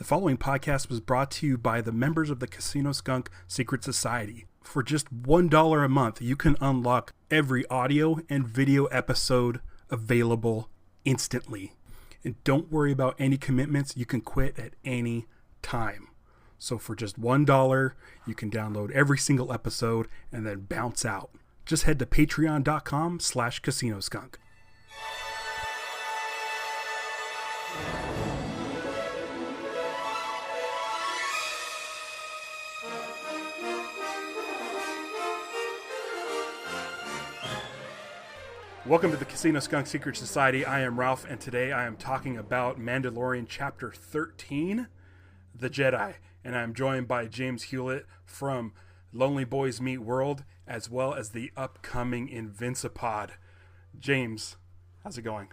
The following podcast was brought to you by the members of the Casino Skunk Secret Society. For just $1 a month, you can unlock every audio and video episode available instantly. And don't worry about any commitments. You can quit at any time. So for just $1, you can download every single episode and then bounce out. Just head to patreon.com/casinoskunk. Welcome to the Casino Skunk Secret Society. I am Ralph, and today I am talking about Mandalorian Chapter 13, The Jedi. And I'm joined by James Hewlett from Lonely Boiz Meet World, as well as the upcoming Invincipod. James, how's it going?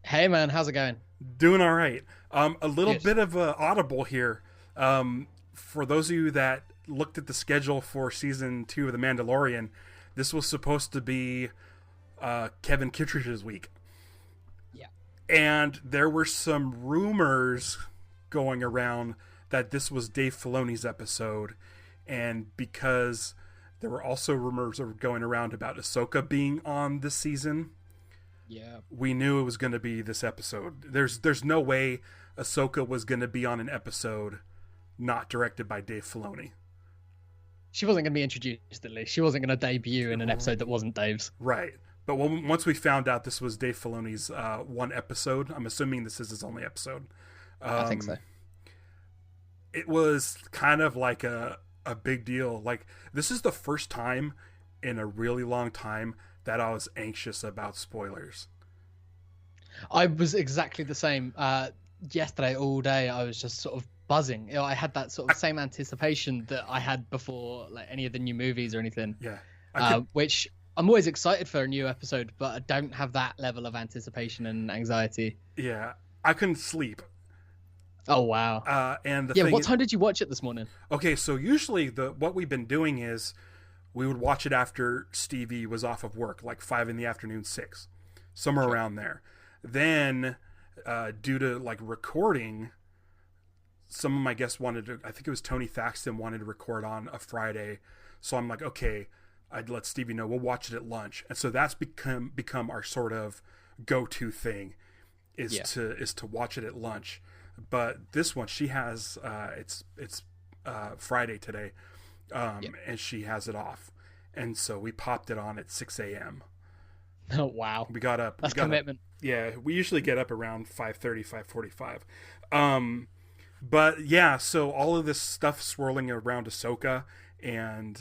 Hey man, how's it going? Doing all right. A little Good. bit of a audible here. For those of you that looked at the schedule for Season 2 of The Mandalorian, this was supposed to be Kevin Kittredge's week. Yeah. And there were some rumors going around that this was Dave Filoni's episode. And because there were also rumors going around about Ahsoka being on this season, Yeah. we knew it was going to be this episode. There's no way Ahsoka was going to be on an episode not directed by Dave Filoni. She wasn't going to be introduced, at least. She wasn't going to debut in an episode that wasn't Dave's. Right. But once we found out this was Dave Filoni's one episode, I'm assuming this is his only episode. I think so. It was kind of like a big deal. Like, this is the first time in a really long time that I was anxious about spoilers. I was exactly the same. Yesterday, all day, I was just sort of buzzing. You know, I had that sort of same anticipation that I had before, like any of the new movies or anything. Yeah. Which I'm always excited for a new episode, but I don't have that level of anticipation and anxiety. Yeah. I couldn't sleep. Oh wow. And the Yeah. thing What is- time did you watch it this morning? Okay, so usually what we've been doing is we would watch it after Stevie was off of work, like 5 in the afternoon, 6, somewhere around there. Then, due to like recording, some of my guests wanted to, I think it was Tony Thaxton wanted to record on a Friday. So I'm like, okay, I'd let Stevie know we'll watch it at lunch. And so that's become our sort of go-to thing is to watch it at lunch. But this one, she has, it's Friday today. And she has it off. And so we popped it on at 6 a.m. Oh wow. We got up. That's commitment. Yeah, we usually get up around 5:30, 5:45. But yeah, so all of this stuff swirling around Ahsoka and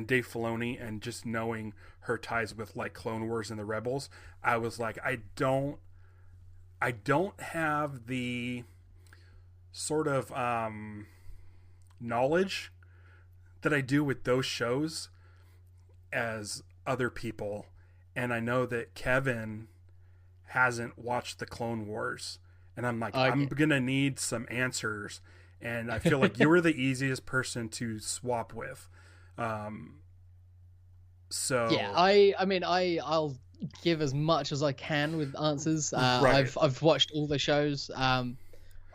Dave Filoni, and just knowing her ties with like Clone Wars and the Rebels, I was like, I don't have the sort of knowledge that I do with those shows as other people. And I know that Kevin hasn't watched the Clone Wars, and I'm like, Okay. I'm gonna need some answers, and I feel like you were the easiest person to swap with. So Yeah, I mean, I'll give as much as I can with answers. Right. I've watched all the shows. I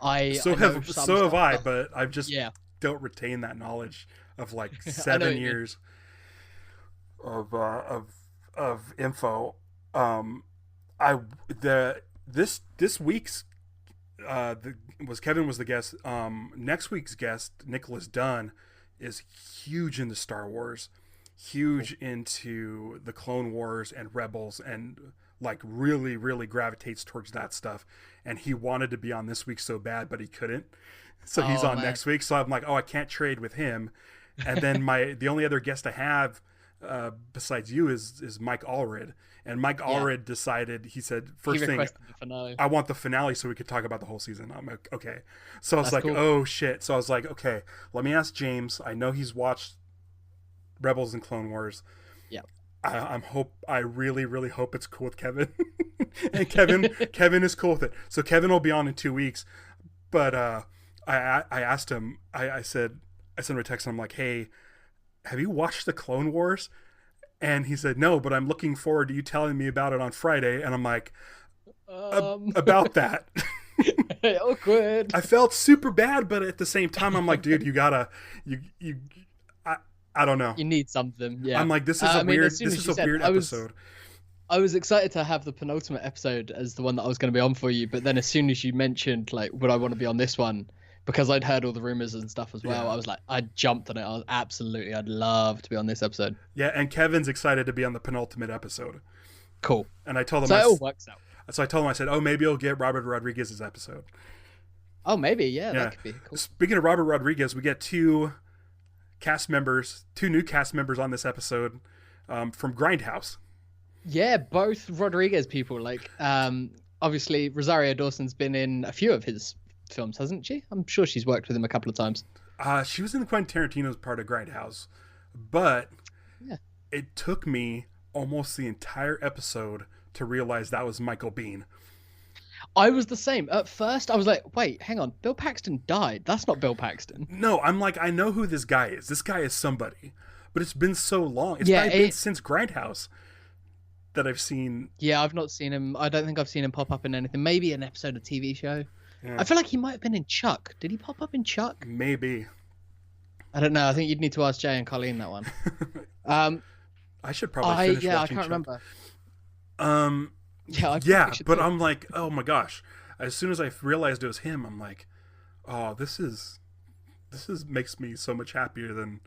know have some so have stuff, I, but I just yeah, don't retain that knowledge of like I know 7 what you mean. years of info. This week's Kevin was the guest. Next week's guest, Nicholas Dunn, is huge into Star Wars, huge into the Clone Wars and Rebels, and like really, really gravitates towards that stuff. And he wanted to be on this week so bad, but he couldn't. So he's Oh, on man. next week. So I'm like, oh, I can't trade with him. And then the only other guest I have besides you is Mike Allred. And Mike Allred decided, he said, he first thing, requested the finale. I want the finale so we could talk about the whole season. I'm like, okay. So I was That's like, cool. oh shit. So I was like, okay, let me ask James. I know he's watched Rebels and Clone Wars. Yeah. I really, really hope it's cool with Kevin. And Kevin is cool with it. So Kevin will be on in 2 weeks. But I asked him, I sent him a text and I'm like, hey, have you watched the Clone Wars? And he said, no, but I'm looking forward to you telling me about it on Friday. And I'm like, about that. Awkward. I felt super bad, but at the same time, I'm like, dude, you gotta, you, I don't know. You need something, yeah. I'm like, this is a weird, episode. I was excited to have the penultimate episode as the one that I was going to be on for you, but then as soon as you mentioned, like, would I want to be on this one? Because I'd heard all the rumors and stuff as well. Yeah. I was like, I jumped on it. I was I'd love to be on this episode. Yeah, and Kevin's excited to be on the penultimate episode. Cool. And I told him, so it all works out. So I told him, I said, oh, maybe you'll get Robert Rodriguez's episode. Oh, maybe, yeah. That could be cool. Speaking of Robert Rodriguez, we get two new cast members on this episode from Grindhouse. Yeah, both Rodriguez people. Like, obviously, Rosario Dawson's been in a few of his films, hasn't she? I'm sure she's worked with him a couple of times. She was in Quentin Tarantino's part of Grindhouse, but it took me almost the entire episode to realize that was Micheal Beihn. I was the same. At first, I was like, wait, hang on. Bill Paxton died. That's not Bill Paxton. No, I'm like, I know who this guy is. This guy is somebody. But it's been so long. It's been since Grindhouse that I've seen. Yeah, I've not seen him. I don't think I've seen him pop up in anything. Maybe an episode of TV show. Yeah. I feel like he might have been in Chuck. Did he pop up in Chuck? Maybe. I don't know. I think you'd need to ask Jay and Colleen that one. I should probably finish watching I can't Chuck. Remember. But I'm like, oh my gosh. As soon as I realized it was him, I'm like, oh, this is makes me so much happier than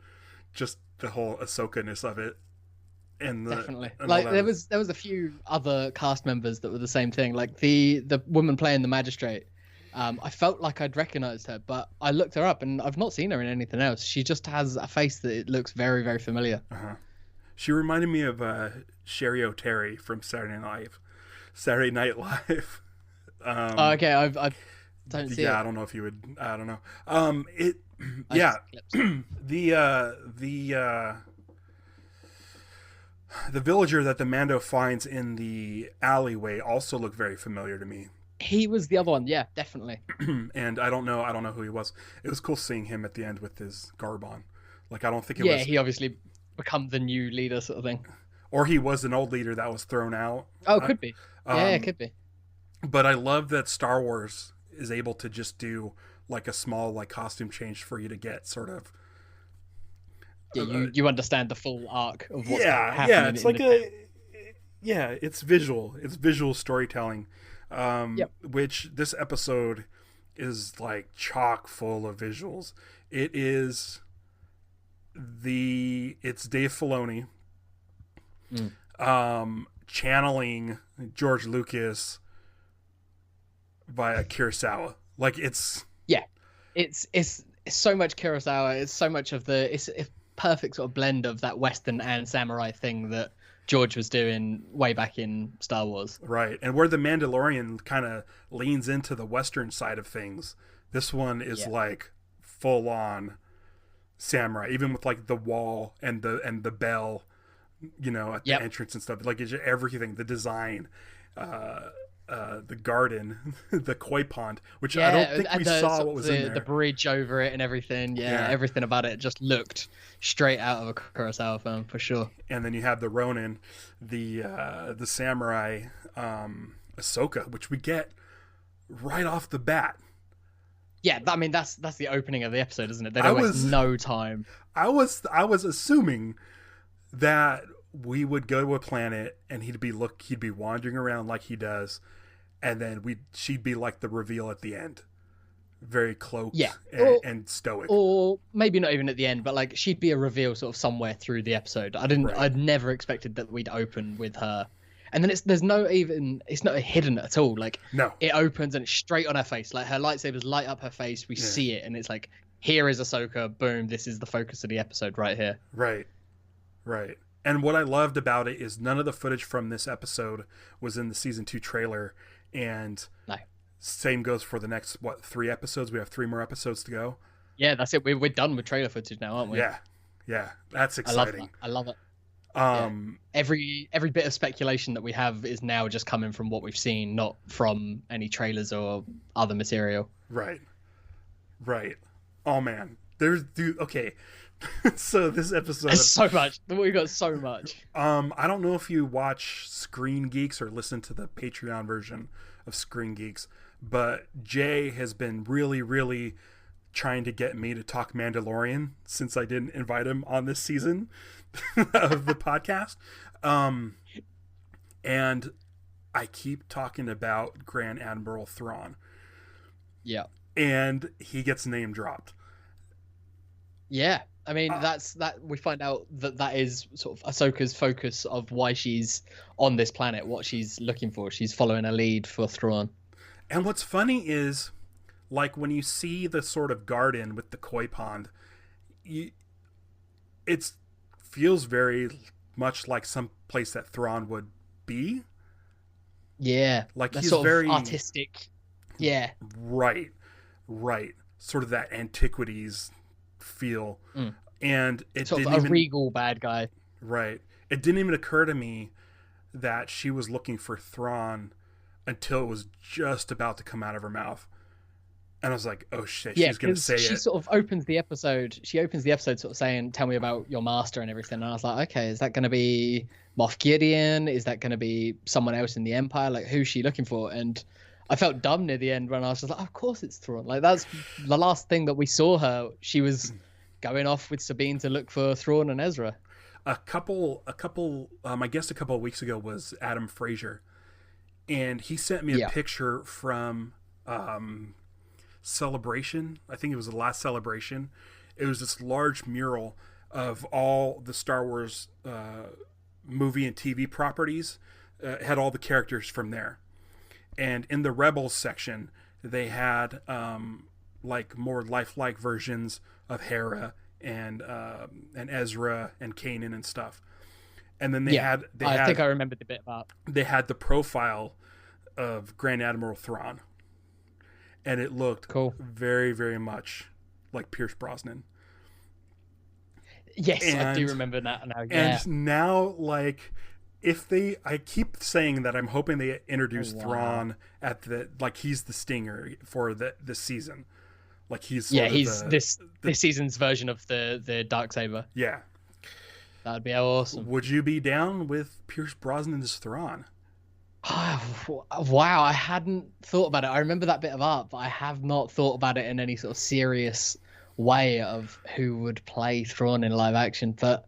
just the whole Ahsoka-ness of it. And definitely. Like there was a few other cast members that were the same thing. Like the woman playing the magistrate. I felt like I'd recognized her, but I looked her up and I've not seen her in anything else. She just has a face that it looks very, very familiar. Uh-huh. She reminded me of Sherry O'Terry from Saturday Night Live. Okay, I don't see it. Yeah, I don't know if you would. I don't know. The villager that the Mando finds in the alleyway also looked very familiar to me. He was the other one, yeah, definitely. And I don't know who he was. It was cool seeing him at the end with his garb on. Like, I don't think it was. Yeah, he obviously become the new leader, sort of thing. Or he was an old leader that was thrown out. Oh, could be. Yeah, it could be. But I love that Star Wars is able to just do like a small like costume change for you to get sort of. Yeah, you understand the full arc of what's happening. Yeah, it's like it's visual. It's visual storytelling. Which this episode is like chock full of visuals. It's Dave Filoni channeling George Lucas via Kurosawa. Like it's so much Kurosawa. It's so much of it's a perfect sort of blend of that Western and samurai thing that George was doing way back in Star Wars. Right. And where the Mandalorian kind of leans into the Western side of things, this one is like full on samurai, even with like the wall and the bell, at the entrance and stuff. Like it's everything, the design, the garden, the koi pond, which I don't think we saw what was in there. The bridge over it and everything. Yeah, everything about it just looked straight out of a Kurosawa film for sure. And then you have the Ronin, the samurai, Ahsoka, which we get right off the bat. Yeah, I mean that's the opening of the episode, isn't it? They don't waste no time. I was assuming that we would go to a planet and he'd be wandering around like he does, and then she'd be like the reveal at the end, very cloaked and stoic, or maybe not even at the end, but like she'd be a reveal sort of somewhere through the episode. I'd never expected that we'd open with her, and then it's not hidden at all. Like no, it opens and it's straight on her face. Like her lightsabers light up her face. We see it, and it's like, here is Ahsoka. Boom! This is the focus of the episode right here. Right. And what I loved about it is none of the footage from this episode was in the season 2 trailer, and same goes for the next 3 episodes. We have 3 more episodes to go. Yeah, that's it. We're done with trailer footage now, aren't we? Yeah, that's exciting. I love it. Every bit of speculation that we have is now just coming from what we've seen, not from any trailers or other material. Right. Oh man, okay. So this episode, there's so much. We got so much. I don't know if you watch Screen Geeks or listen to the Patreon version of Screen Geeks, but Jay has been really, really trying to get me to talk Mandalorian since I didn't invite him on this season of the podcast. And I keep talking about Grand Admiral Thrawn. Yeah. And he gets name dropped. Yeah. I mean, we find out that is sort of Ahsoka's focus of why she's on this planet, what she's looking for. She's following a lead for Thrawn. And what's funny is, like, when you see the sort of garden with the koi pond, it feels very much like some place that Thrawn would be. Yeah. Like, that he's sort very of artistic. Yeah. Right. Sort of that antiquities feel. And it sort didn't of a even, regal bad guy. Right. It didn't even occur to me that she was looking for Thrawn until it was just about to come out of her mouth. And I was like, oh shit, she's going to say she it. sort of opens the episode sort of saying, tell me about your master and everything. And I was like, okay, is that going to be Moff Gideon? Is that going to be someone else in the Empire? Like, who's she looking for? And I felt dumb near the end when I was just like, of course it's Thrawn. Like, that's the last thing that we saw her. She was going off with Sabine to look for Thrawn and Ezra. I guess a couple of weeks ago was Adam Frazier. And he sent me a picture from Celebration. I think it was the last Celebration. It was this large mural of all the Star Wars movie and TV properties. It had all the characters from there. And in the Rebels section, they had like more lifelike versions of Hera and Ezra and Kanan and stuff. And then I think I remembered the bit about. They had the profile of Grand Admiral Thrawn, and it looked very, very much like Pierce Brosnan. Yes, I do remember that now. Yeah. And now, like, I keep saying that I'm hoping they introduce Thrawn at he's the stinger for this season. Like he's this season's version of the Darksaber. Yeah. That'd be awesome. Would you be down with Pierce Brosnan as Thrawn? Wow, I hadn't thought about it. I remember that bit of art, but I have not thought about it in any sort of serious way of who would play Thrawn in live action. But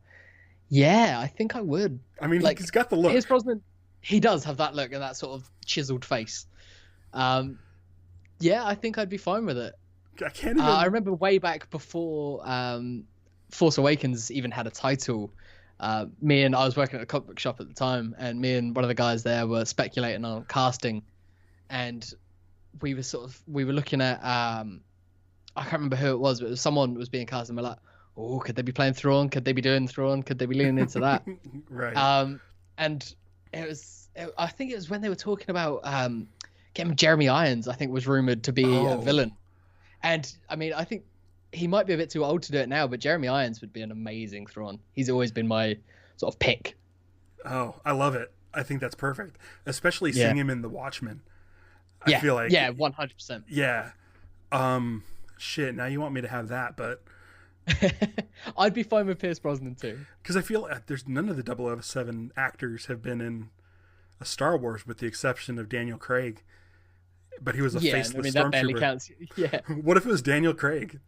yeah, I think I would. I mean, he's got the look. Pierce Brosnan, he does have that look and that sort of chiseled face. Yeah, I think I'd be fine with it. I can't even... I remember way back before Force Awakens even had a title. I was working at a comic book shop at the time, and me and one of the guys there were speculating on casting, and we were looking at I can't remember who it was, but it was someone was being cast, and we're like, oh, could they be playing Thrawn? Could they be doing Thrawn? Could they be leaning into that? Right. And I think it was when they were talking about getting Jeremy Irons, I think, was rumored to be a villain. And I mean, I think he might be a bit too old to do it now, but Jeremy Irons would be an amazing Thrawn. He's always been my sort of pick. Oh, I love it. I think that's perfect, especially seeing him in The Watchmen. I feel like 100%. Yeah. Shit. Now you want me to have that, but I'd be fine with Pierce Brosnan too. Because I feel there's none of the 007 actors have been in a Star Wars, with the exception of Daniel Craig. But he was a faceless stormtrooper. That barely counts. Yeah. What if it was Daniel Craig?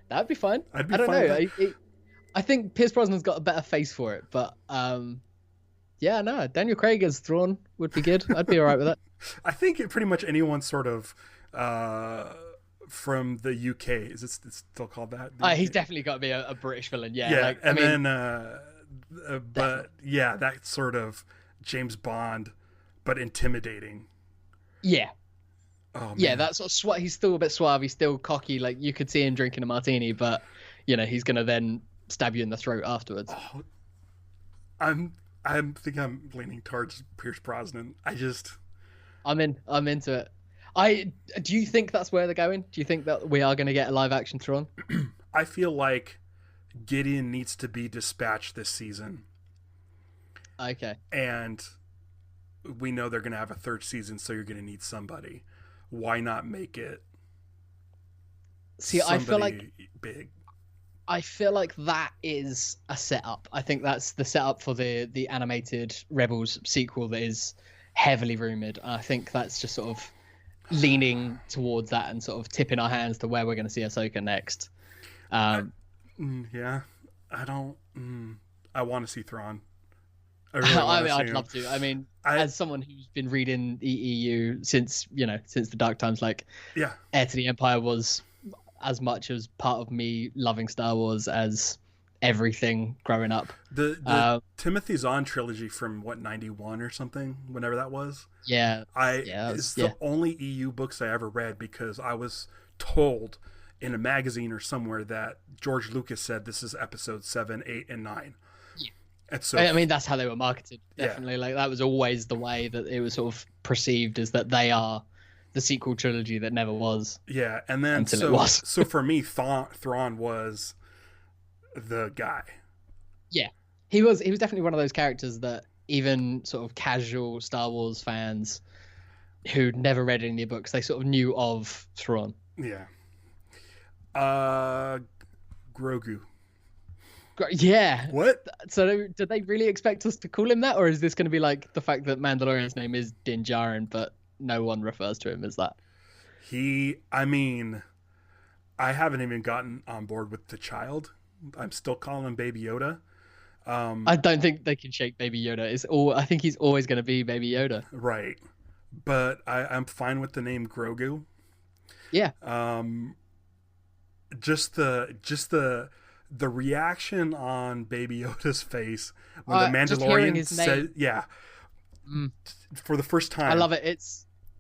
That'd be fine. I don't know. I think Pierce Brosnan's got a better face for it, but Daniel Craig as Thrawn would be good. I'd be all right with that. I think pretty much anyone sort of from the UK, is it still called that? He's definitely got to be a British villain. Yeah. That sort of James Bond, but intimidating. Yeah. Oh, man. Yeah, that sort of he's still a bit suave, he's still cocky, like you could see him drinking a martini, but he's gonna then stab you in the throat afterwards. I think I'm leaning towards Pierce Brosnan. I'm into it. Do you think that's where they're going? Do you think that we are going to get a live action Thrawn? I feel like Gideon needs to be dispatched this season. Okay. And we know they're going to have a third season, so you're going to need somebody. Why not make it? See, I feel like big. I feel like that is a setup. I think that's the setup for the animated Rebels sequel that is heavily rumored. I think that's just sort of leaning towards that and sort of tipping our hands to where we're going to see Ahsoka next. Yeah, I don't. I want to see Thrawn. I'd love to. I mean, as someone who's been reading EEU since the Dark Times, like, Heir to the Empire was as much as part of me loving Star Wars as everything growing up. The Timothy Zahn trilogy from 91 or something, whenever that was. Yeah, it's the only EU books I ever read because I was told in a magazine or somewhere that George Lucas said this is episode 7, 8, and 9. Yeah. And so, I mean, that's how they were marketed. Definitely, like that was always the way that it was sort of perceived, is that they are the sequel trilogy that never was. Yeah, and then until it was. So for me, Thrawn was the guy. Yeah, he was definitely one of those characters that even sort of casual Star Wars fans who'd never read any of the books, they sort of knew of Thrawn. Yeah. Grogu. Yeah. What? So did they really expect us to call him that, or is this going to be like the fact that Mandalorian's name is Din Djarin, but no one refers to him as that? I mean, I haven't even gotten on board with the child. I'm still calling him Baby Yoda. I don't think they can shake Baby Yoda. I think he's always going to be Baby Yoda. Right. But I'm fine with the name Grogu. Yeah. Just the reaction on Baby Yoda's face when the Mandalorian said, for the first time. I love it.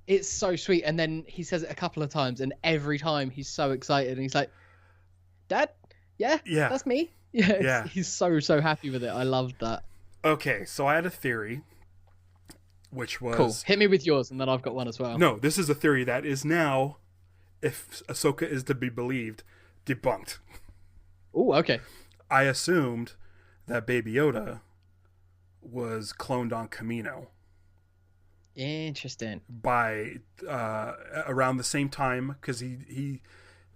It's so sweet. And then he says it a couple of times, and every time he's so excited, and he's like, "Dad, yeah, that's me." Yeah, he's so happy with it. I loved that. Okay, so I had a theory, which was cool. Hit me with yours, and then I've got one as well. No, this is a theory that is now, if Ahsoka is to be believed, debunked. Oh, okay. I assumed that Baby Yoda was cloned on Kamino. Interesting. By around the same time, because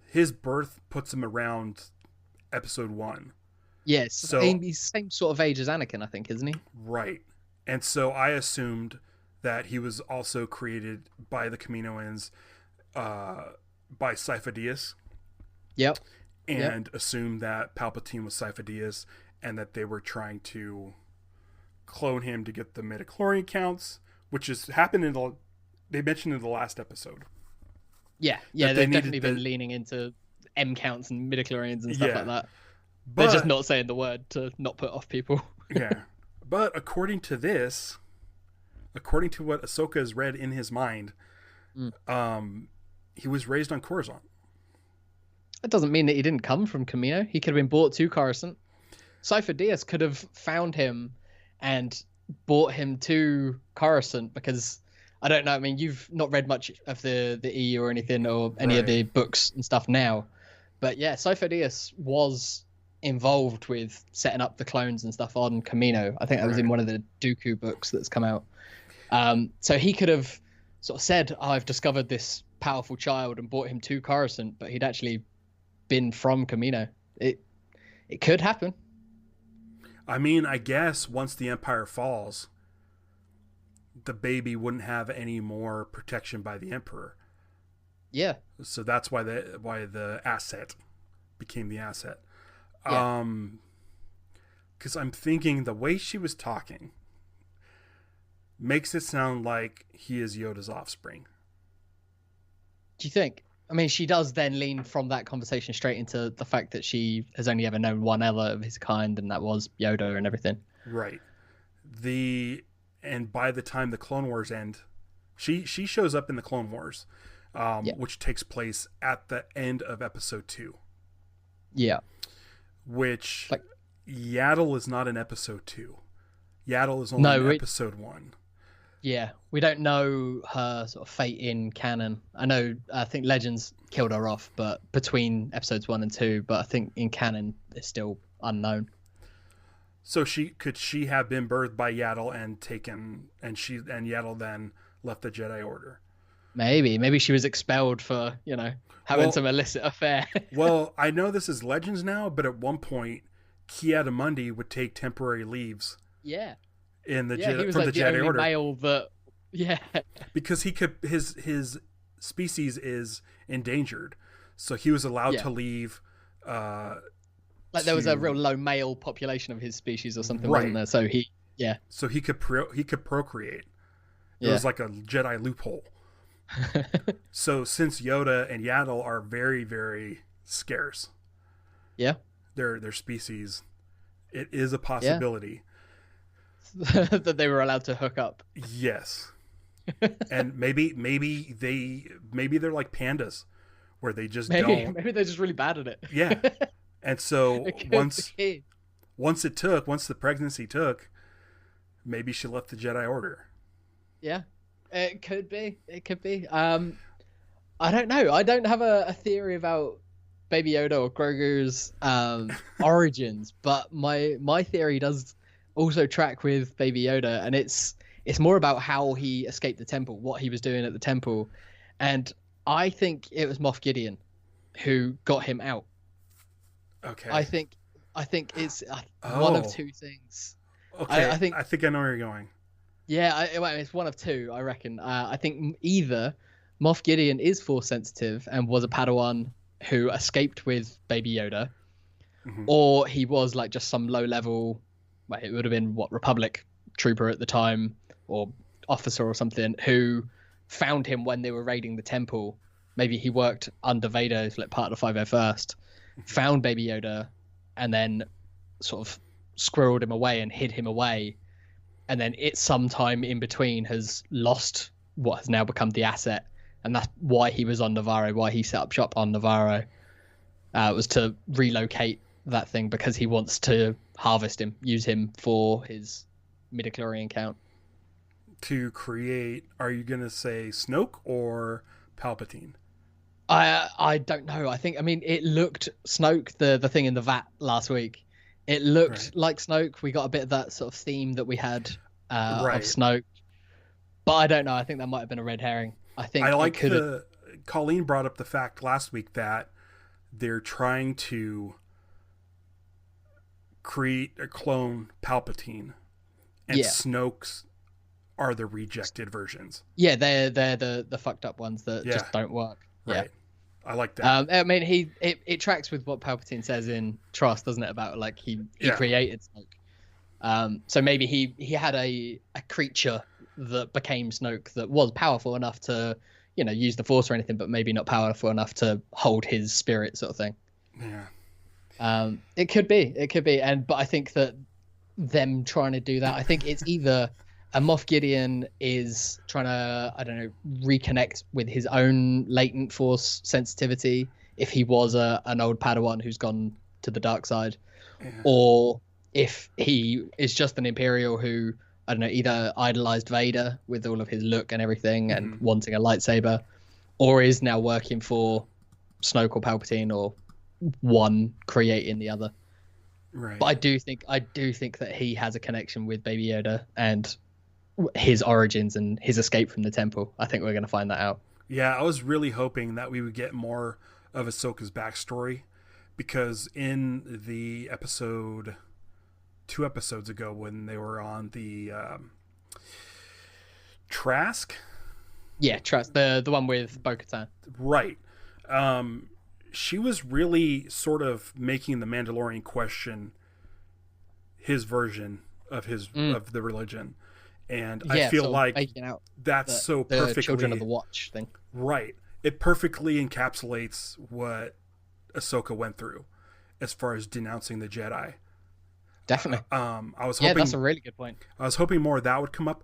his birth puts him around episode 1. Yes, so he's the same sort of age as Anakin, I think, isn't he? Right. And so I assumed that he was also created by the Kaminoans, by Sifo Dyas. Yep. And assumed that Palpatine was Sifo Dyas, and that they were trying to clone him to get the midichlorian counts, which has happened they mentioned in the last episode. Yeah, they've definitely been leaning into M counts and midichlorians and stuff like that. But they're just not saying the word to not put off people. Yeah. But according to what Ahsoka has read in his mind, he was raised on Coruscant. That doesn't mean that he didn't come from Kamino. He could have been brought to Coruscant. Sifo Dyas could have found him and brought him to Coruscant, because I don't know. I mean, you've not read much of the EU or anything, or any of the books and stuff now. But yeah, Sifo Dyas was involved with setting up the clones and stuff on Kamino. I think that was in one of the Dooku books that's come out. So he could have sort of said, I've discovered this powerful child, and brought him to Coruscant, but he'd actually been from Kamino. It could happen. I mean, I guess once the Empire falls, the baby wouldn't have any more protection by the Emperor. Yeah. So that's why the asset became the asset. Yeah. Because I'm thinking the way she was talking makes it sound like he is Yoda's offspring. Do you think? I mean, she does then lean from that conversation straight into the fact that she has only ever known one other of his kind, and that was Yoda and everything. Right. And by the time the Clone Wars end, she shows up in the Clone Wars, which takes place at the end of episode 2. Yeah. Which Yaddle is not in episode 2. Yaddle is only in episode 1. Yeah, we don't know her sort of fate in canon. I think Legends killed her off, but between episodes 1 and 2, but I think in canon it's still unknown. So could she have been birthed by Yaddle and Yaddle then left the Jedi Order? Maybe she was expelled for, having some illicit affair. Well, I know this is Legends now, but at one point, Ki-Adi-Mundi would take temporary leaves. Yeah. In the he was from like the Jedi only Order. Male that, because he could his species is endangered, so he was allowed to leave. Like there was a real low male population of his species or something, right. wasn't there? So he could procreate. It was like a Jedi loophole. So since Yoda and Yaddle are very, very scarce, their species, it is a possibility that they were allowed to hook up. Yes. And maybe they're like pandas, where they just don't. Maybe they're just really bad at it. Yeah. And so once the pregnancy took, maybe she left the Jedi Order. Yeah, it could be. I don't know. I don't have a theory about Baby Yoda or Grogu's origins, but my theory does also track with Baby Yoda, and it's more about how he escaped the temple, what he was doing at the temple, and I think it was Moff Gideon who got him out. Okay. I think it's one of two things. Okay. I think I know where you're going. Yeah, it's one of two, I reckon. I think either Moff Gideon is Force sensitive and was a Padawan who escaped with Baby Yoda, or he was like just some low level, well, it would have been Republic trooper at the time or officer or something, who found him when they were raiding the temple. Maybe he worked under Vader, like part of the 501st, found Baby Yoda, and then sort of squirreled him away and hid him away. And then it sometime in between has lost what has now become the asset. And that's why he was on Navarro, why he set up shop on Navarro. Was to relocate that thing because he wants to harvest him, use him for his midichlorian count. To create, are you going to say Snoke or Palpatine? I don't know. I mean, it looked Snoke, the thing in the vat last week. It looked like Snoke. We got a bit of that sort of theme that we had of Snoke. But I don't know. I think that might have been a red herring. I like Colleen brought up the fact last week that they're trying to create a clone Palpatine, and Snoke's are the rejected versions. Yeah, they're the fucked up ones that just don't work. Right. Yeah. I like that. I mean, it tracks with what Palpatine says in Trust, doesn't it? About like he created Snoke. So maybe he had a creature that became Snoke that was powerful enough to, use the Force or anything, but maybe not powerful enough to hold his spirit, sort of thing. Yeah. It could be, but I think that them trying to do that, I think it's either a Moff Gideon is trying to, I don't know, reconnect with his own latent Force sensitivity if he was an old Padawan who's gone to the dark side, or if he is just an Imperial who, I don't know, either idolized Vader with all of his look and everything and wanting a lightsaber, or is now working for Snoke or Palpatine, or one creating the other. Right. But I do think that he has a connection with Baby Yoda and his origins and his escape from the temple. I think we're going to find that out. Yeah, I was really hoping that we would get more of Ahsoka's backstory, because in the episode 2 episodes ago when they were on the Trask. Yeah, Trask, the one with Bo-Katan. Right. She was really sort of making the Mandalorian question his version of of the religion. And I feel like that's so perfectly... The Children of the Watch thing. Right. It perfectly encapsulates what Ahsoka went through as far as denouncing the Jedi. Definitely. I was hoping... Yeah, that's a really good point. I was hoping more of that would come up.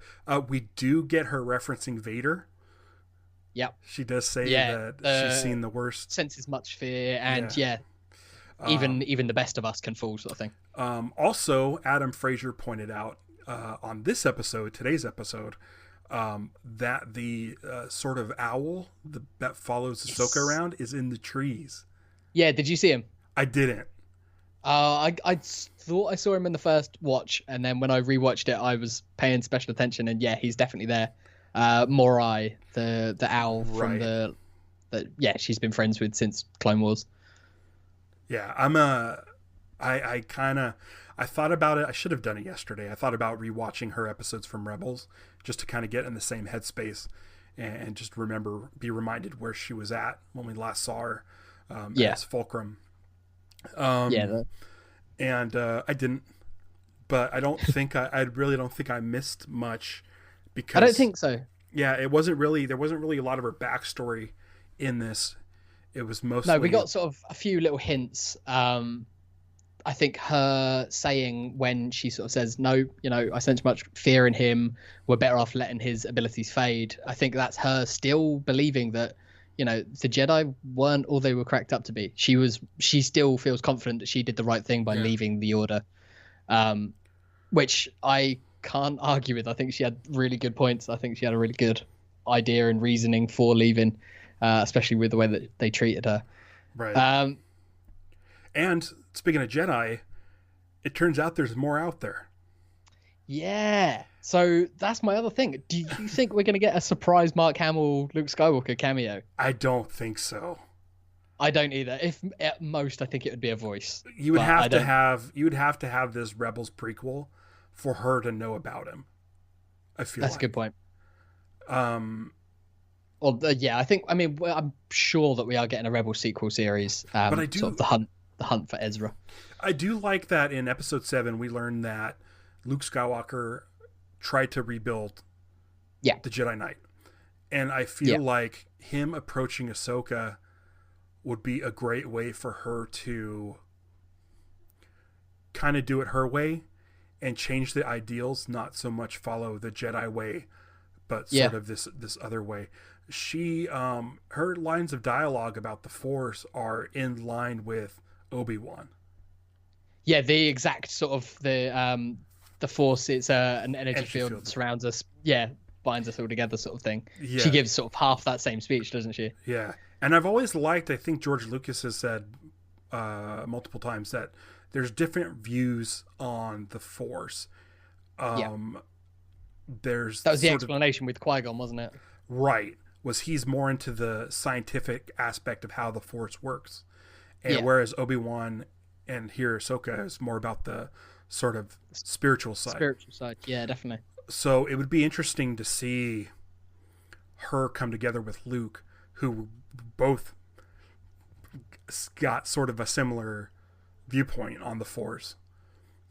We do get her referencing Vader. Yep. She does say that she's seen the worst. Senses much fear, and even the best of us can fall, sort of thing. Also, Adam Fraser pointed out on today's episode, that the sort of owl that follows Ahsoka around is in the trees. Yeah, did you see him? I didn't. I thought I saw him in the first watch, and then when I rewatched it, I was paying special attention, and he's definitely there. Morai, the owl from the she's been friends with since Clone Wars. Yeah, I thought about it. I should have done it yesterday. I thought about rewatching her episodes from Rebels just to kind of get in the same headspace. and just be reminded where she was at when we last saw her as Fulcrum. And I didn't, but I don't think I really don't think I missed much, because I don't think so. Yeah, there wasn't really a lot of her backstory in this. It was mostly... No, we got sort of a few little hints. I think her saying when she sort of says, no, I sense much fear in him, we're better off letting his abilities fade. I think that's her still believing that, the Jedi weren't all they were cracked up to be. She still feels confident that she did the right thing by leaving the Order, which I can't argue with. I think she had really good points. I think she had a really good idea and reasoning for leaving, especially with the way that they treated her. Right. And speaking of Jedi, it turns out there's more out there. Yeah. So that's my other thing. Do you think we're going to get a surprise Mark Hamill Luke Skywalker cameo? I don't think so. I don't either. If at most, I think it would be a voice. You would have to have this Rebels prequel for her to know about him. I feel that's a good point. Well, yeah, I'm sure that we are getting a Rebels sequel series. But I do sort of the hunt for Ezra. I do like that in Episode 7 we learned that Luke Skywalker tried to rebuild the Jedi Knight. And I feel like him approaching Ahsoka would be a great way for her to kind of do it her way and change the ideals, not so much follow the Jedi way, but sort of this other way. She her lines of dialogue about the Force are in line with Obi-Wan. Yeah, the exact sort of the Force, it's an energy field that surrounds us. Yeah, binds us all together sort of thing. Yeah. She gives sort of half that same speech, doesn't she? Yeah. And I've always liked, I think George Lucas has said multiple times that there's different views on the Force. That was the explanation with Qui-Gon, wasn't it? Right. Was he's more into the scientific aspect of how the Force works. And whereas Obi-Wan and here Ahsoka is more about the sort of spiritual side. Yeah, definitely. So it would be interesting to see her come together with Luke, who both got sort of a similar viewpoint on the Force.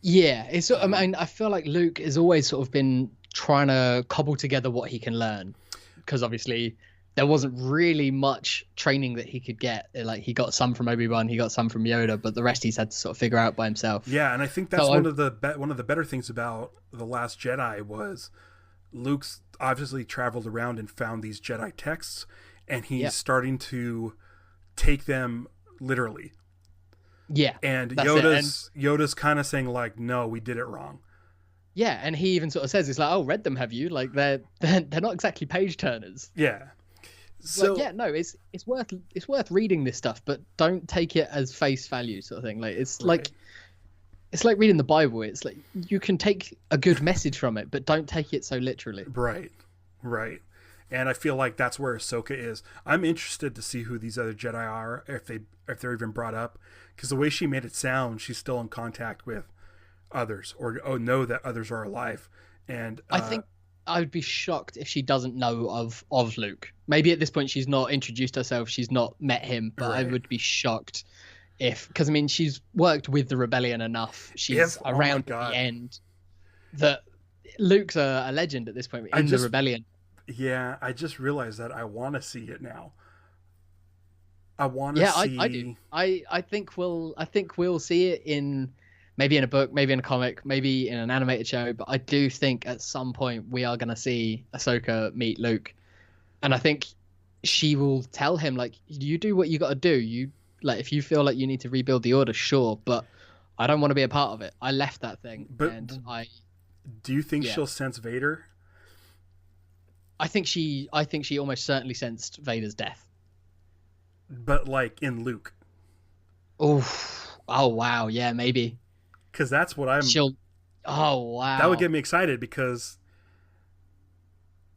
Yeah, I feel like Luke has always sort of been trying to cobble together what he can learn, because obviously there wasn't really much training that he could get. Like, he got some from Obi-Wan, he got some from Yoda, but the rest he's had to sort of figure out by himself. Yeah, and I think that's one of the better things about The Last Jedi was Luke's obviously traveled around and found these Jedi texts, and he's starting to take them literally. Yeah. And Yoda's kind of saying, like, no, we did it wrong. Yeah, and he even sort of says, it's like, oh, read them, have you? Like, they're not exactly page turners. Yeah. So it's worth reading this stuff, but don't take it as face value, sort of thing. Like, it's like reading the Bible. It's like you can take a good message from it, but don't take it so literally. Right. And I feel like that's where Ahsoka is. I'm interested to see who these other Jedi are, if they're even brought up, because the way she made it sound, she's still in contact with others, or know that others are alive. And I think I would be shocked if she doesn't know of Luke. Maybe at this point she's not introduced herself, she's not met him, but I would be shocked because she's worked with the Rebellion enough. She's around at the end that Luke's a legend at this point in the Rebellion. Yeah, I just realized that I want to see it now. I want to see. I do. I think we'll see it in maybe in a book, maybe in a comic, maybe in an animated show. But I do think at some point we are going to see Ahsoka meet Luke, and I think she will tell him, like, you do what you got to do. You, like, if you feel like you need to rebuild the Order, sure, but I don't want to be a part of it. I left that thing, Do you think she'll sense Vader? I think she almost certainly sensed Vader's death. But like in Luke. Oh wow, yeah, maybe. Because that's what Oh wow. That would get me excited, because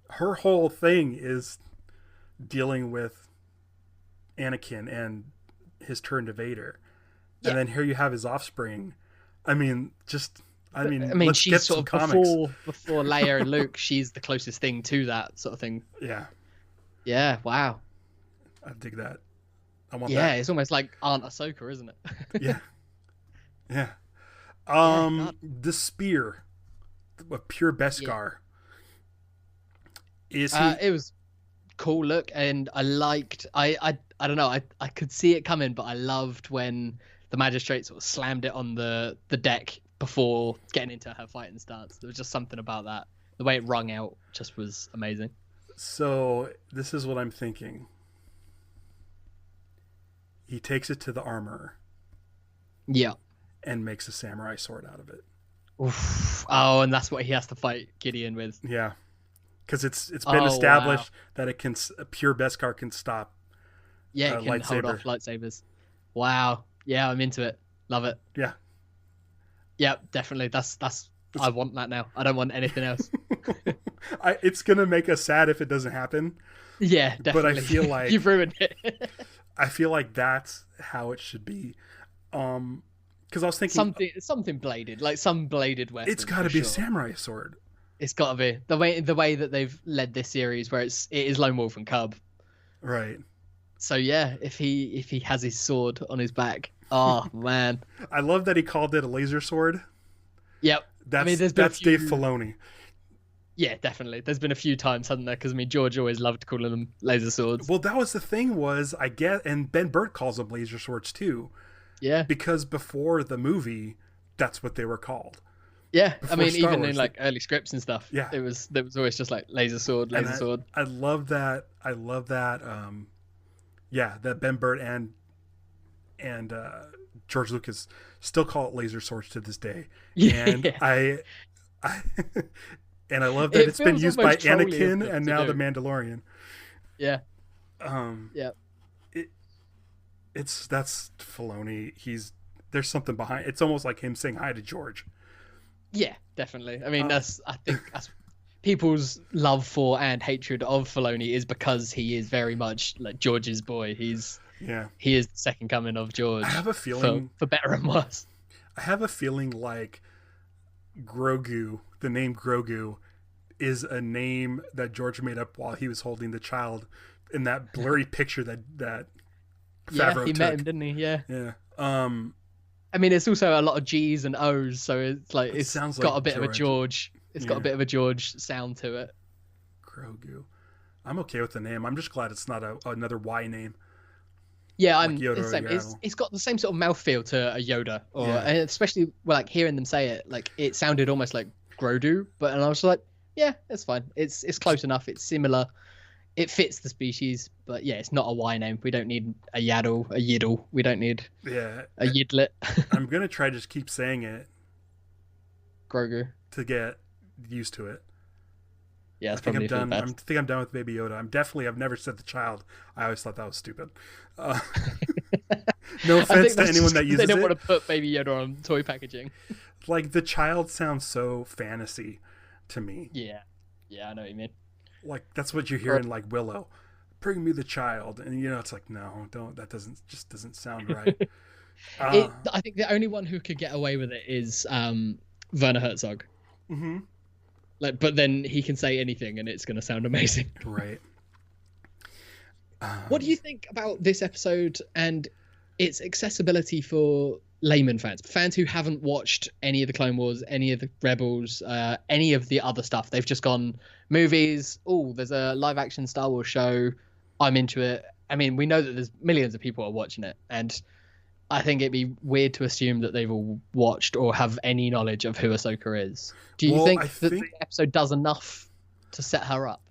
her whole thing is dealing with Anakin and his turn to Vader, and then here you have his offspring. Let's she's get sort some of comics. before Leia and Luke. She's the closest thing to that sort of thing. Yeah. Yeah, wow. I dig that. I want Yeah, that. it's almost like Aunt Ahsoka, isn't it? Yeah, yeah. Yeah, God. The spear, a pure Yeah. Beskar. Is he? It was cool look, and I liked. I don't know. I could see it coming, but I loved when the magistrate sort of slammed it on the deck before getting into her fighting stance. There was just something about that. The way it rung out just was amazing. So this is what I'm thinking. He takes it to the armorer Yeah. and makes a samurai sword out of it. Oof. Oh, and that's what he has to fight Gideon with. Yeah, because it's been established Wow. that it can a pure Beskar can stop. Yeah, it can hold lightsaber. off lightsabers. Wow. Yeah, I'm into it. Love it. Yeah. Yeah, definitely. That's I want that now. I don't want anything else. It's gonna make us sad if it doesn't happen. Yeah, definitely. But I feel like you've ruined it. I feel like that's how it should be. Because I was thinking something bladed, like some bladed weapon. it's got to be a samurai sword. It's got to be the way that they've led this series, where it is Lone Wolf and Cub. Right. So yeah, if he has his sword on his back, oh man. I love that he called it a laser sword. Yep. That's Dave Filoni. Yeah, definitely. There's been a few times, hasn't there? Because George always loved calling them laser swords. Well, that was the thing and Ben Burt calls them laser swords too. Yeah. Because before the movie, that's what they were called. Yeah, Before Star even Wars, in like early scripts and stuff. Yeah. There was always just like laser sword. I love that. That Ben Burt and George Lucas still call it laser swords to this day. Yeah. And I and I love that it's been used by Anakin and now the Mandalorian. Yeah. Yeah. That's Filoni. There's something behind. It's almost like him saying hi to George. Yeah, definitely. I think that's people's love for and hatred of Filoni is because he is very much like George's boy. He is the second coming of George. I have a feeling for better and worse. I have a feeling like Grogu, the name Grogu, is a name that George made up while he was holding the child in that blurry picture that Favreau he took. met him, didn't he? Yeah. Yeah. It's also a lot of G's and O's, so it's like it's sounds got like a bit of a George. It's got a bit of a George sound to it. Grogu. I'm okay with the name. I'm just glad it's not another Y name. Yeah, like Yoda it's the same. It's got the same sort of mouthfeel to a Yoda, and especially like hearing them say it, like it sounded almost like Grogu, and I was like, yeah, it's fine. It's close enough. It's similar. It fits the species, but yeah, it's not a Y name. We don't need a Yaddle, a Yiddle. We don't need a Yidlet. I'm gonna try to just keep saying it, Grogu, to get used to it. Yeah, I think I'm done. I think I'm done with Baby Yoda. I've never said the child. I always thought that was stupid. No offense to anyone that uses it. They don't want to put Baby Yoda on toy packaging. Like the child sounds so fantasy to me. Yeah, I know what you mean. Like that's what you hear in like Willow. Bring me the child, and it's like no, don't. That doesn't sound right. I think the only one who could get away with it is Werner Herzog. Mm-hmm. But then he can say anything, and it's going to sound amazing. Right. What do you think about this episode and its accessibility for layman fans who haven't watched any of the Clone Wars, any of the Rebels, any of the other stuff? They've just gone movies. Oh, there's a live action Star Wars show. I'm into it. We know that there's millions of people are watching it, and I think it'd be weird to assume that they've all watched or have any knowledge of who Ahsoka is. Do you think that the episode does enough to set her up?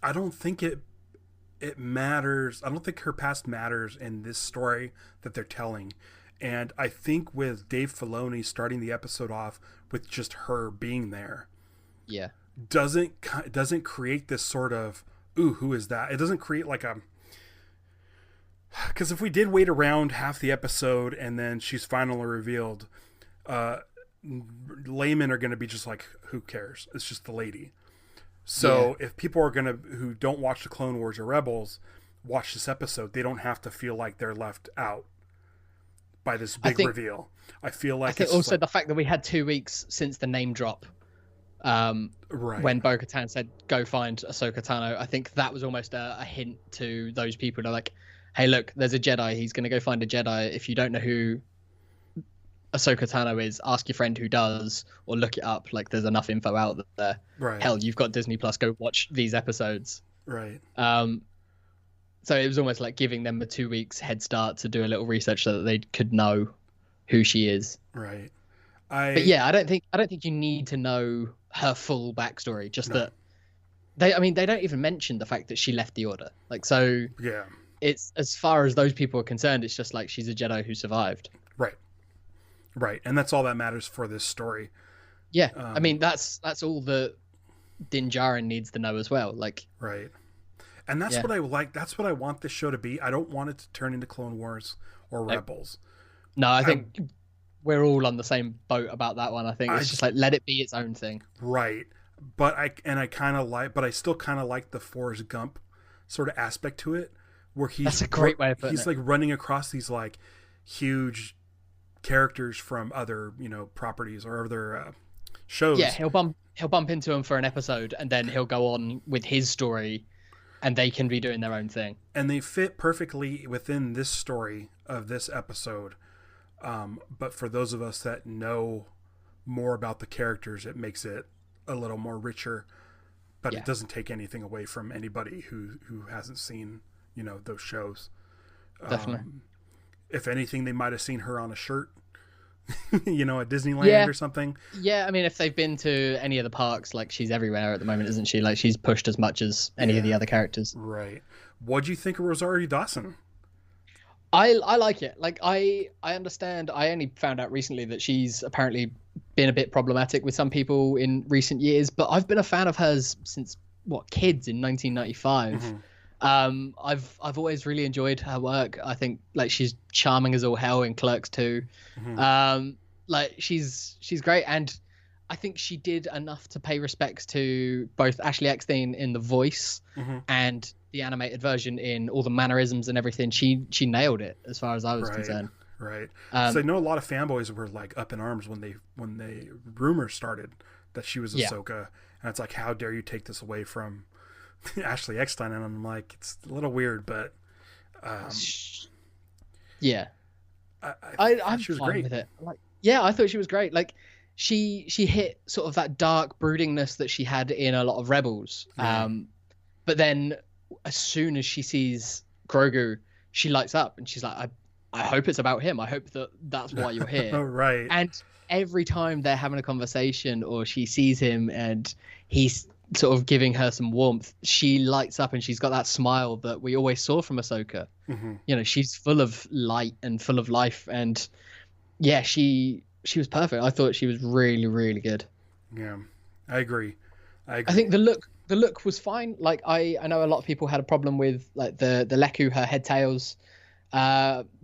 I don't think it matters. I don't think her past matters in this story that they're telling. And I think with Dave Filoni starting the episode off with just her being there, doesn't create this sort of, ooh, who is that? It doesn't create like a... Because if we did wait around half the episode and then she's finally revealed, laymen are going to be just like, who cares? It's just the lady. So if people are who don't watch the Clone Wars or Rebels watch this episode, they don't have to feel like they're left out by this big reveal. I feel like also the fact that we had 2 weeks since the name drop Right. When Bo-Katan said, "Go find Ahsoka Tano," I think that was almost a hint to those people. They're like, "Hey, look, there's a Jedi. He's going to go find a Jedi. If you don't know who Ahsoka Tano is, ask your friend who does, or look it up. Like, there's enough info out there. Right. Hell, you've got Disney Plus. Go watch these episodes." Right. So it was almost like giving them a 2 weeks head start to do a little research so that they could know who she is. Right. But yeah, I don't think you need to know her full backstory. Just No. that they don't even mention the fact that she left the Order. Like, so Yeah. it's, as far as those people are concerned, it's just like she's a Jedi who survived. Right. Right. And that's all that matters for this story. Yeah. I mean, that's all that Din Djarin needs to know as well. Like, right. And that's what I like. That's what I want this show to be. I don't want it to turn into Clone Wars or Rebels. No, I think we're all on the same boat about that one. I think it's just like, let it be its own thing. Right. But I still kind of like the Forrest Gump sort of aspect to it, where that's a great way of putting he's it. like running across these like huge characters from other, properties or other shows. Yeah, he'll bump into him for an episode, and then he'll go on with his story, and they can be doing their own thing. And they fit perfectly within this story of this episode. But for those of us that know more about the characters, it makes it a little more richer. But it doesn't take anything away from anybody who hasn't seen, those shows. Definitely. If anything, they might have seen her on a shirt, at Disneyland or something. Yeah, I mean, if they've been to any of the parks, like, she's everywhere at the moment, isn't she? Like, she's pushed as much as any of the other characters. Right. What'd you think of Rosario Dawson? I like it. Like, I understand. I only found out recently that she's apparently been a bit problematic with some people in recent years, but I've been a fan of hers since Kids in 1995. I've always really enjoyed her work. I think, like, she's charming as all hell in Clerks 2. Like, she's great, and I think she did enough to pay respects to both Ashley Eckstein in the voice and the animated version in all the mannerisms and everything. She nailed it as far as I was concerned. Right. So I know a lot of fanboys were like up in arms when they rumors started that she was Ahsoka, and it's like, how dare you take this away from Ashley Eckstein? And I'm like, it's a little weird, but I'm she was fine great with it. Like, yeah, I thought she was great. Like, she hit sort of that dark broodingness that she had in a lot of Rebels. But then as soon as she sees Grogu, she lights up and she's like, I hope it's about him. I hope that's why you're here. Right. And every time they're having a conversation or she sees him and he's sort of giving her some warmth, she lights up and she's got that smile that we always saw from Ahsoka. She's full of light and full of life, and yeah, she was perfect. I thought she was really, really good. Yeah, I agree. I think the look was fine. Like, I know a lot of people had a problem with, like, the Leku, her head tails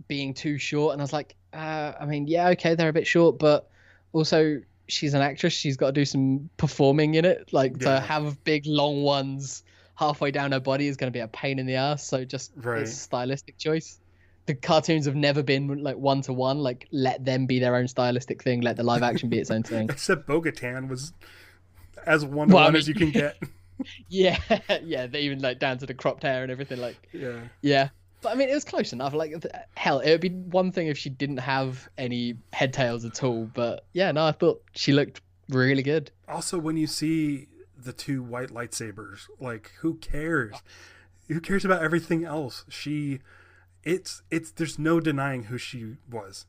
being too short, and I was like, I mean, yeah, okay, they're a bit short, but also she's an actress, she's got to do some performing in it. Like, to have big long ones halfway down her body is going to be a pain in the ass. So just a stylistic choice. The cartoons have never been like one-to-one. Like, let them be their own stylistic thing. Let the live action be its own thing. Except Bo-Katan was as one-to-one as you can get. Yeah, they even, like, down to the cropped hair and everything. Like, yeah. But I mean, it was close enough. Like, hell, it would be one thing if she didn't have any head tails at all. But yeah, no, I thought she looked really good. Also, when you see the two white lightsabers, like, who cares? Who cares about everything else? There's no denying who she was.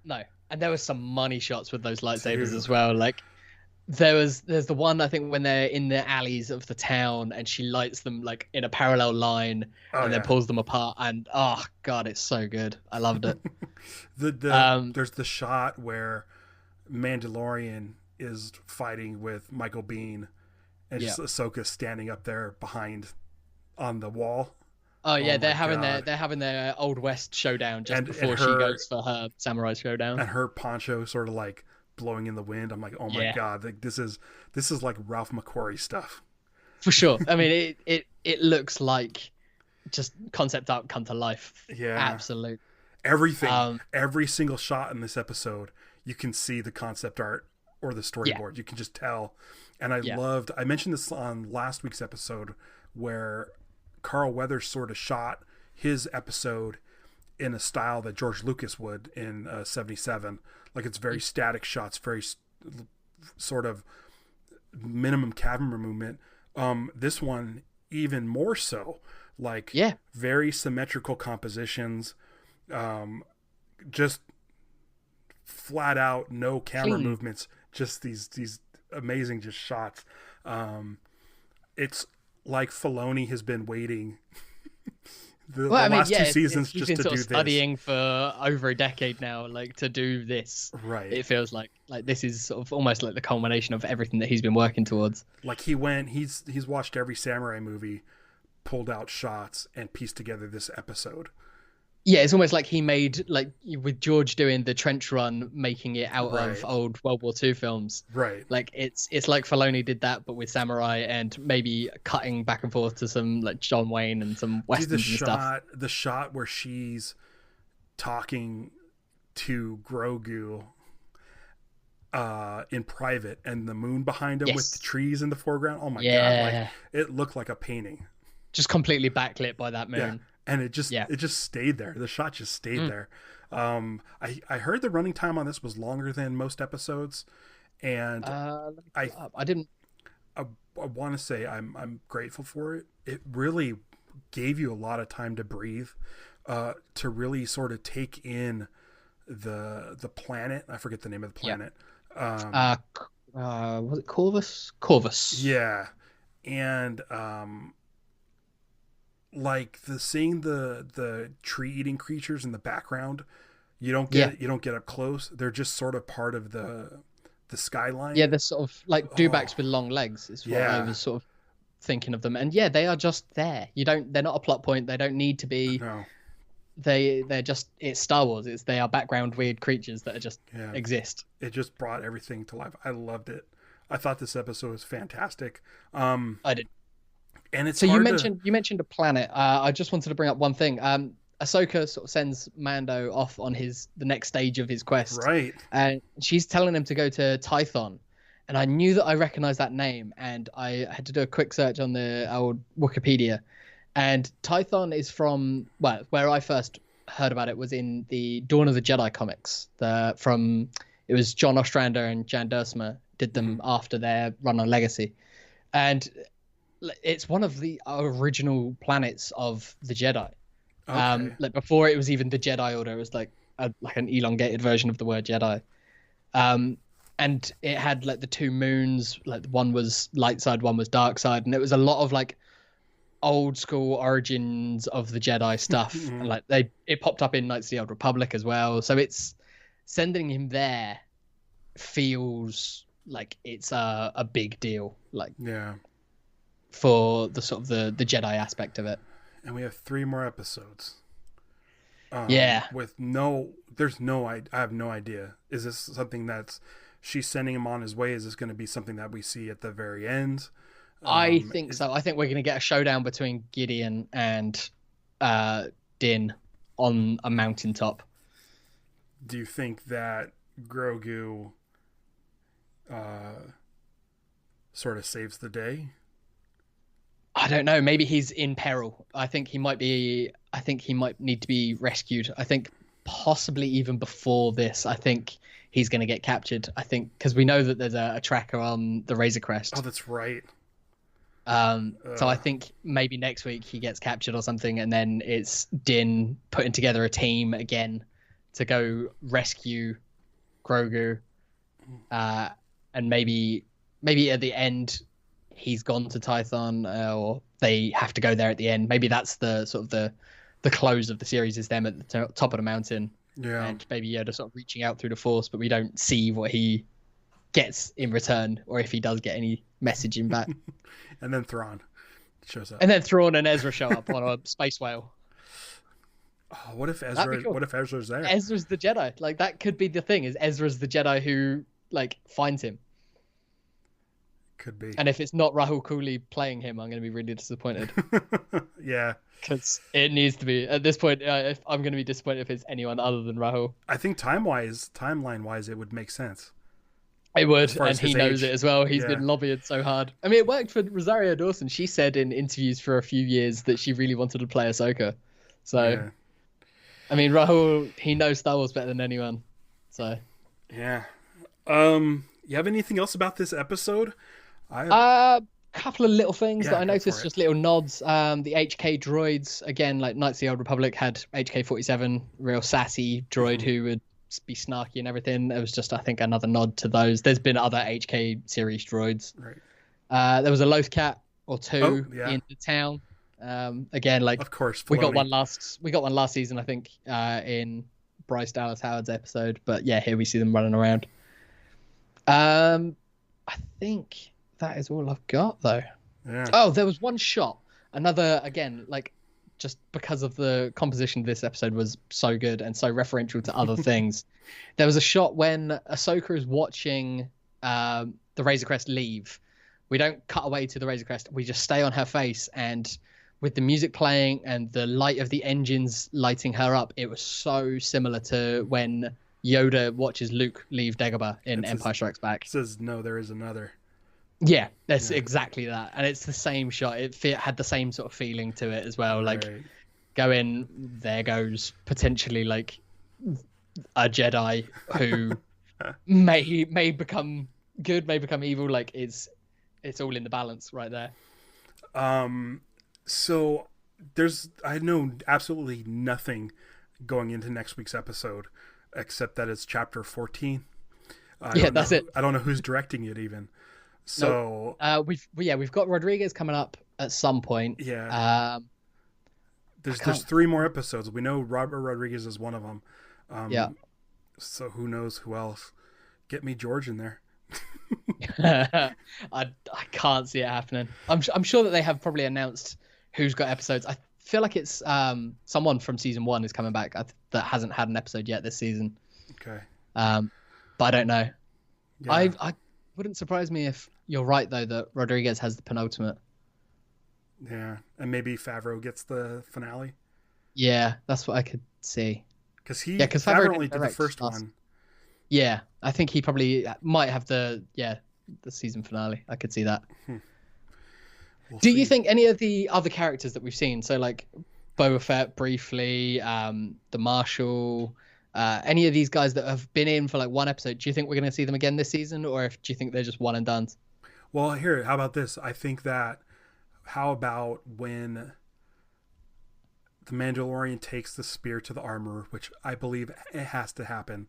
No, and there was some money shots with those lightsabers as well. Like, there's the one, I think, when they're in the alleys of the town and she lights them, like, in a parallel line and then pulls them apart, and oh god, it's so good. I loved it. There's the shot where Mandalorian is fighting with Micheal Beihn and just Ahsoka standing up there behind on the wall. Oh yeah, they're having their Old West showdown before she goes for her samurai showdown. And her poncho sort of like blowing in the wind. I'm like, oh my god, like, this is like Ralph McQuarrie stuff. For sure. I mean, it looks like just concept art come to life. Yeah, absolutely. Everything, every single shot in this episode, you can see the concept art or the storyboard. You can just tell. And I mentioned this on last week's episode where Carl Weathers sort of shot his episode in a style that George Lucas would in 77. Like it's very static shots, very sort of minimum camera movement. This one even more so, like very symmetrical compositions, just flat out no camera movements, just these amazing just shots. It's like Filoni has been waiting the last 2 seasons just to do this. Studying for over a decade now, like to do this. Right. It feels like this is sort of almost like the culmination of everything that he's been working towards. Like he's watched every samurai movie, pulled out shots, and pieced together this episode. Yeah, it's almost like he made, like with George doing the trench run, making it out of old World War II films. Right. Like it's like Filoni did that, but with samurai and maybe cutting back and forth to some like John Wayne and some westerns and stuff. The shot where she's talking to Grogu in private and the moon behind him with the trees in the foreground. Oh my God. Like it looked like a painting. Just completely backlit by that moon. Yeah. And it just stayed there. The shot just stayed there. I heard the running time on this was longer than most episodes, and I want to say I'm grateful for it. It really gave you a lot of time to breathe, to really sort of take in the planet. I forget the name of the planet. Was it Corvus? Corvus. Yeah, and like seeing the tree eating creatures in the background, you don't get up close. They're just sort of part of the skyline. Yeah, they're sort of like dewbacks with long legs is what I was sort of thinking of them. And yeah, they are just there. They're not a plot point. They don't need to be. No. They're just, it's Star Wars. They are background weird creatures that are just exist. It just brought everything to life. I loved it. I thought this episode was fantastic. I did. And it's so you mentioned a planet. I just wanted to bring up one thing. Ahsoka sort of sends Mando off on the next stage of his quest, right? And she's telling him to go to Tython, and I knew that I recognized that name, and I had to do a quick search on the old Wikipedia, and Tython is from where I first heard about it was in the Dawn of the Jedi comics. It was John Ostrander and Jan Duursema did them after their run on Legacy, and it's one of the original planets of the Jedi. Okay. Like before it was even the Jedi Order, it was like an elongated version of the word Jedi. And it had like the 2 moons, like one was light side, one was dark side, and it was a lot of like old school origins of the Jedi stuff. And like it popped up in Knights of the Old Republic as well. So it's sending him there feels like it's a big deal. Like for the sort of the Jedi aspect of it. And we have 3 more episodes. I have no idea. Is this something that's she's sending him on his way? Is this going to be something that we see at the very end? I think so. I think we're going to get a showdown between Gideon and Din on a mountaintop. Do you think that Grogu sort of saves the day? I don't know. Maybe he's in peril. I think he might need to be rescued. I think possibly even before this. I think he's going to get captured. I think because we know that there's a tracker on the Razor Crest. Oh, that's right. So I think maybe next week he gets captured or something, and then it's Din putting together a team again to go rescue Grogu, and maybe at the end he's gone to Tython, or they have to go there at the end. Maybe that's the sort of the close of the series is them at the top of the mountain, and maybe Yoda sort of reaching out through the Force, but we don't see what he gets in return, or if he does get any messaging back. And then Thrawn shows up. And then Thrawn and Ezra show up on a space whale. Oh, what if Ezra? Cool. What if Ezra's there? Ezra's the Jedi. Like that could be the thing. Is Ezra's the Jedi who like finds him? Could be. And if it's not Rahul Cooley playing him, I'm going to be really disappointed. Yeah. Because it needs to be at this point. I'm going to be disappointed if it's anyone other than Rahul. I think timeline wise, it would make sense. It would, as far and as he his knows age. it as well. He's Yeah. been lobbying so hard. I mean, it worked for Rosario Dawson. She said in interviews for a few years that she really wanted to play Ahsoka. So, Yeah. I mean, Rahul, he knows Star Wars better than anyone. So, Yeah. You have anything else about this episode? couple of little things Yeah, that I go noticed, for it. just little nods. The HK droids, again, like Knights of the Old Republic had HK-47, real sassy droid who would be snarky and everything. It was just, I think, another nod to those. There's been other HK series droids. Right. There was a Loth Cat or two yeah. in the town. Again, like Of course, we got Filoni. one last season, I think, in Bryce Dallas Howard's episode. But yeah, here we see them running around. I think that is all I've got, though. Yeah. Oh, there was one shot. Another, again, like, just because of the composition of this episode was so good and so referential to other things. There was a shot when Ahsoka is watching the Razor Crest leave. We don't cut away to the Razor Crest. We just stay on her face, and with the music playing and the light of the engines lighting her up, it was so similar to when Yoda watches Luke leave Dagobah in Empire Strikes Back. It says, no, there is another. Yeah, that's exactly that. And it's the same shot. It had the same sort of feeling to it as well. Like, Right. going, there goes potentially like a Jedi who may become good, may become evil. Like, it's all in the balance right there. So I know absolutely nothing going into next week's episode, except that it's chapter 14. That's it. I don't know who's directing it even. So we've got Rodriguez coming up at some point. Yeah. There's 3 more episodes. We know Robert Rodriguez is one of them. Yeah. So who knows who else? Get me George in there. I can't see it happening. I'm sure that they have probably announced who's got episodes. I feel like it's someone from season 1 is coming back that hasn't had an episode yet this season. Okay. But I don't know. Yeah. I wouldn't surprise me if you're right, though, that Rodriguez has the penultimate. Yeah, and maybe Favreau gets the finale. Yeah, that's what I could see. Because Favreau only did the first one. Yeah, I think he probably might have the season finale. I could see that. Do you think any of the other characters that we've seen, so like Boba Fett briefly, the Marshal, any of these guys that have been in for like one episode, do you think we're going to see them again this season, or do you think they're just one and done? Well, here, how about this? I think that, how about when the Mandalorian takes the spear to the armor, which I believe it has to happen,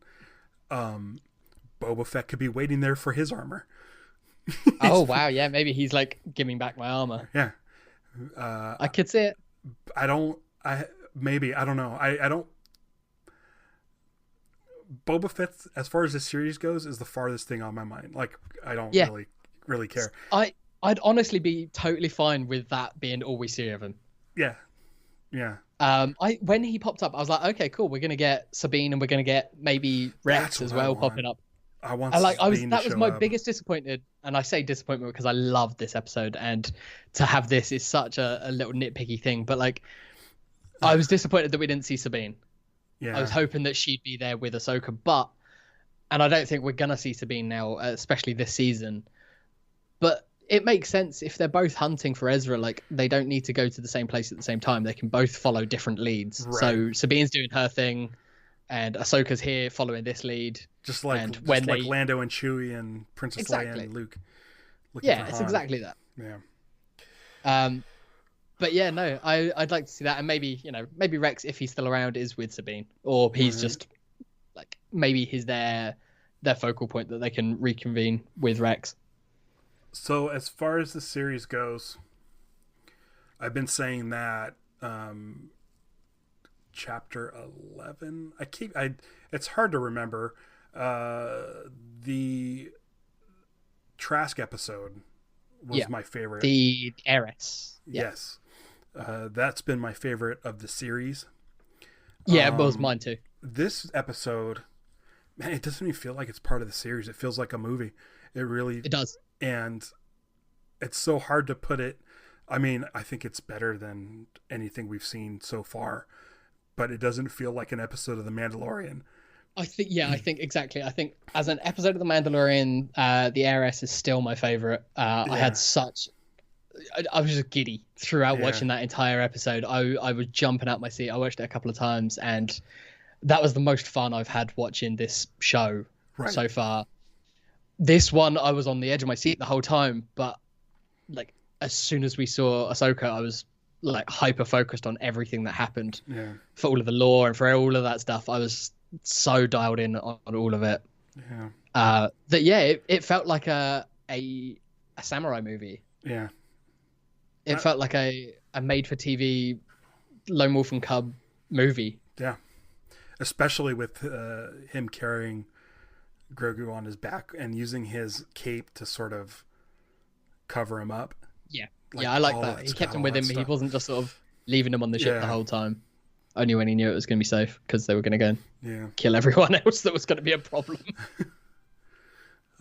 Boba Fett could be waiting there for his armor. Oh, wow, yeah, maybe he's like, give me back my armor. Yeah. I could see it. I don't know. I don't. Boba Fett, as far as the series goes, is the farthest thing on my mind. Like, I don't really care. I'd honestly be totally fine with that being all we see of him. Yeah. Yeah. When he popped up, I was like, okay, cool. We're gonna get Sabine, and we're gonna get maybe Rex as well popping up. I want. That was my biggest disappointment, and I say disappointment because I loved this episode, and to have this is such a little nitpicky thing. But like, I was disappointed that we didn't see Sabine. Yeah. I was hoping that she'd be there with Ahsoka, and I don't think we're gonna see Sabine now, especially this season. But it makes sense if they're both hunting for Ezra. Like, they don't need to go to the same place at the same time. They can both follow different leads. Right. So Sabine's doing her thing, and Ahsoka's here following this lead. Just like Lando and Chewie and Princess Leia and Luke. Yeah, it's exactly that. Yeah. But yeah, no, I'd like to see that, and maybe Rex, if he's still around, is with Sabine, or he's just like, maybe he's their focal point that they can reconvene with Rex. So as far as the series goes, I've been saying that chapter 11. It's hard to remember. The Trask episode was my favorite. The heiress. Yes. That's been my favorite of the series. Yeah, it was mine too. This episode, man, it doesn't even feel like it's part of the series. It feels like a movie. It does. And it's so hard to put it. I mean, I think it's better than anything we've seen so far, but it doesn't feel like an episode of The Mandalorian. I think exactly. I think as an episode of The Mandalorian, The Heiress is still my favorite. I had I was just giddy throughout watching that entire episode. I was jumping out my seat. I watched it a couple of times, and that was the most fun I've had watching this show so far. This one, I was on the edge of my seat the whole time, but like as soon as we saw Ahsoka, I was like hyper focused on everything that happened for all of the lore and for all of that stuff. I was so dialed in on all of it. It felt like a samurai movie. It felt like a made for TV Lone Wolf and Cub movie. Yeah, especially with him carrying Grogu on his back and using his cape to sort of cover him up. I like that. He kept him with him. He wasn't just sort of leaving him on the ship the whole time. Only when he knew it was going to be safe, because they were going to go and kill everyone else that was going to be a problem.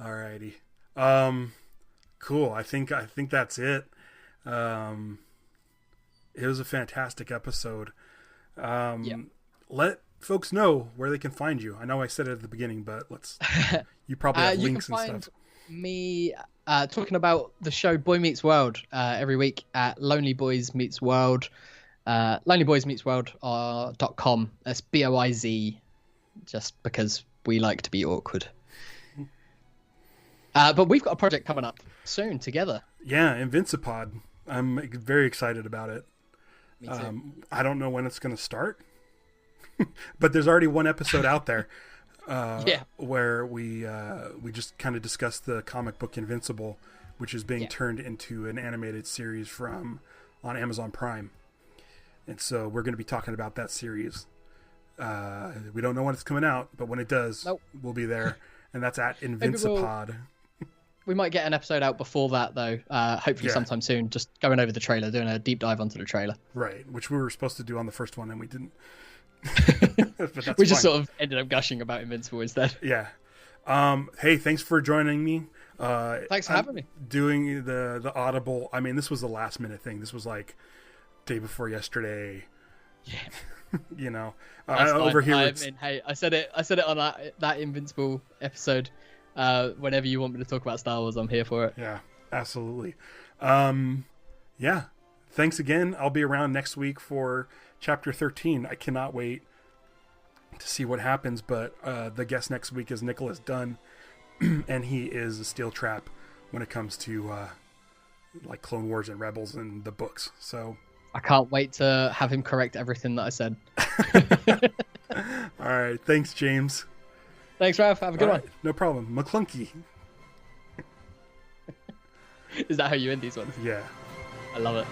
Alrighty. Cool. I think that's it. It was a fantastic episode. Let folks know where they can find you. I know I said it at the beginning, but you probably have links and stuff. You can find me talking about the show Boy Meets World every week at Lonely Boiz Meets World. lonelyboizmeetsworld.com. That's BOIZ, just because we like to be awkward. But we've got a project coming up soon together. Yeah, Invincipod. I'm very excited about it. Me too. I don't know when it's going to start, but there's already one episode out there where we just kind of discussed the comic book Invincible, which is being turned into an animated series on Amazon Prime. And so we're going to be talking about that series. We don't know when it's coming out, but when it does, we'll be there. And that's at Invincipod. We might get an episode out before that, though. Hopefully sometime soon. Just going over the trailer, doing a deep dive onto the trailer. Right, which we were supposed to do on the first one, and we didn't. We just sort of ended up gushing about Invincible instead. Yeah. Hey, thanks for joining me. Thanks for having me. Doing the Audible. I mean, this was a last minute thing. This was like day before yesterday. Yeah. You know, over here. I said it on that Invincible episode. Whenever you want me to talk about Star Wars, I'm here for it. Yeah, absolutely. Yeah. Thanks again. I'll be around next week for Chapter 13. I cannot wait to see what happens, but the guest next week is Nicholas Dunn, and he is a steel trap when it comes to like Clone Wars and Rebels and the books. So I can't wait to have him correct everything that I said. All right. Thanks, James. Thanks, Ralph. Have a good one. No problem. McClunky. Is that how you end these ones? Yeah. I love it.